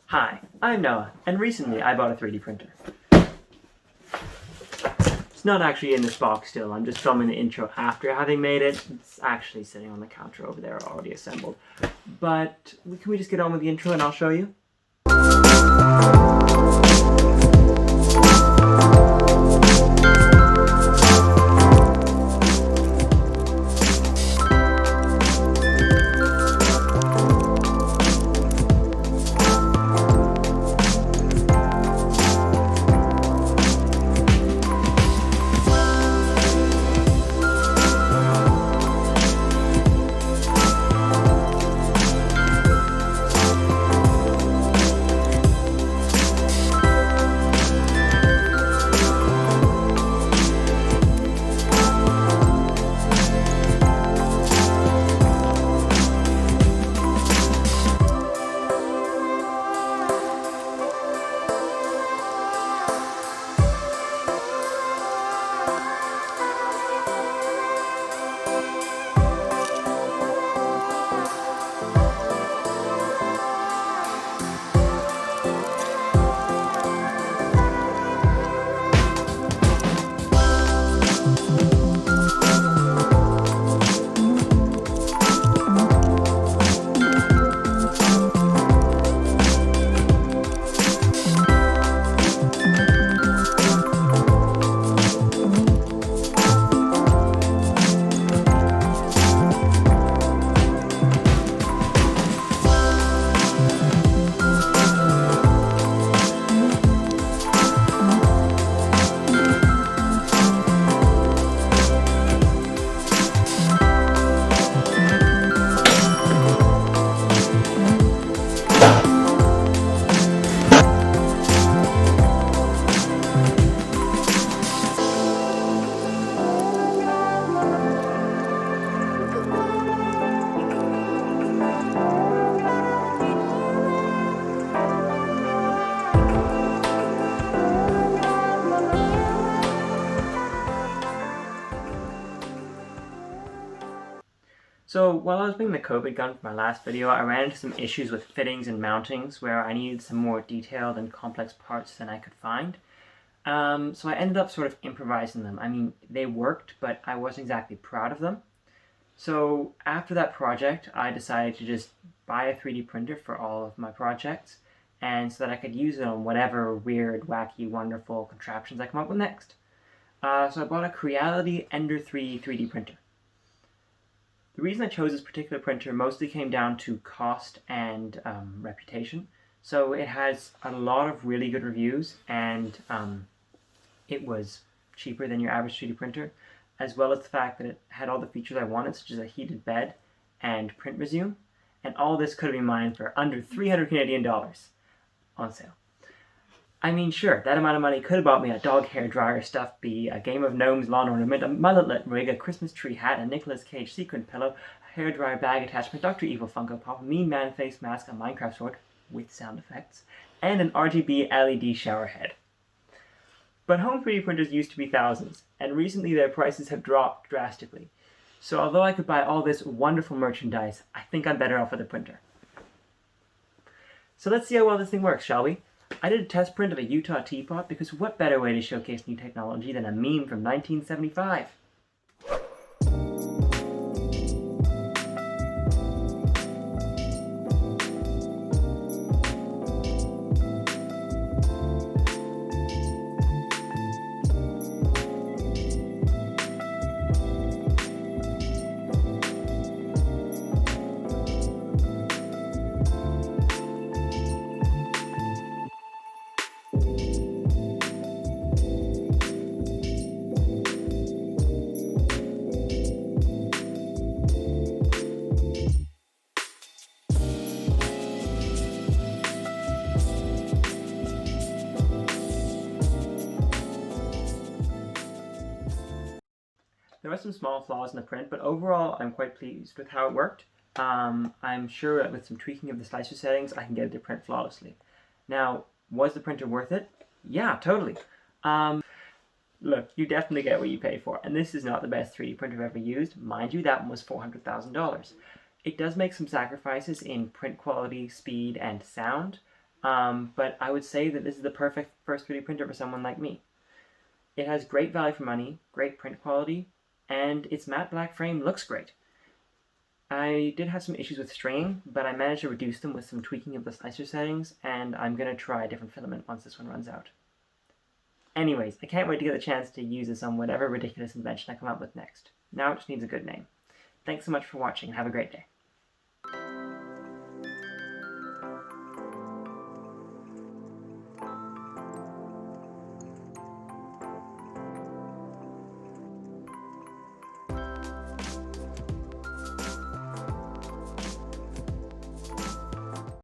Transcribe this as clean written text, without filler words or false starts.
Hi, I'm Noah, and recently I bought a 3D printer. It's not actually in this box still, I'm just filming the intro after having made it. It's actually sitting on the counter over there already assembled. But can we just get on with the intro and I'll show you? So while I was making the COVID gun for my last video, I ran into some issues with fittings and mountings where I needed some more detailed and complex parts than I could find. So I ended up sort of improvising them. I mean, they worked, but I wasn't exactly proud of them. So after that project, I decided to just buy a 3D printer for all of my projects, and so that I could use it on whatever weird, wacky, wonderful contraptions I come up with next. So I bought a Creality Ender 3D printer. The reason I chose this particular printer mostly came down to cost and reputation. So it has a lot of really good reviews, and it was cheaper than your average 3D printer, as well as the fact that it had all the features I wanted, such as a heated bed and print resume, and all this could have been mine for under 300 Canadian dollars on sale. I mean, sure, that amount of money could have bought me a dog hair dryer, stuffed bee, a Game of Gnomes lawn ornament, a mullet rig, a Christmas tree hat, a Nicolas Cage sequin pillow, a hairdryer bag attachment, Dr. Evil Funko Pop, a Mean Man face mask, a Minecraft sword with sound effects, and an RGB LED shower head. But home 3D printers used to be thousands, and recently their prices have dropped drastically. So although I could buy all this wonderful merchandise, I think I'm better off with a printer. So let's see how well this thing works, shall we? I did a test print of a Utah teapot because what better way to showcase new technology than a meme from 1975? There are some small flaws in the print, but overall I'm quite pleased with how it worked. I'm sure that with some tweaking of the slicer settings, I can get it to print flawlessly. Now, was the printer worth it? Yeah, totally. Look, you definitely get what you pay for, and this is not the best 3D printer I've ever used. Mind you, that one was $400,000. It does make some sacrifices in print quality, speed, and sound, But I would say that this is the perfect first 3D printer for someone like me. It has great value for money, great print quality, and its matte black frame looks great. I did have some issues with stringing, but I managed to reduce them with some tweaking of the slicer settings, and I'm going to try a different filament once this one runs out. Anyways, I can't wait to get the chance to use this on whatever ridiculous invention I come up with next. Now it just needs a good name. Thanks so much for watching, and have a great day.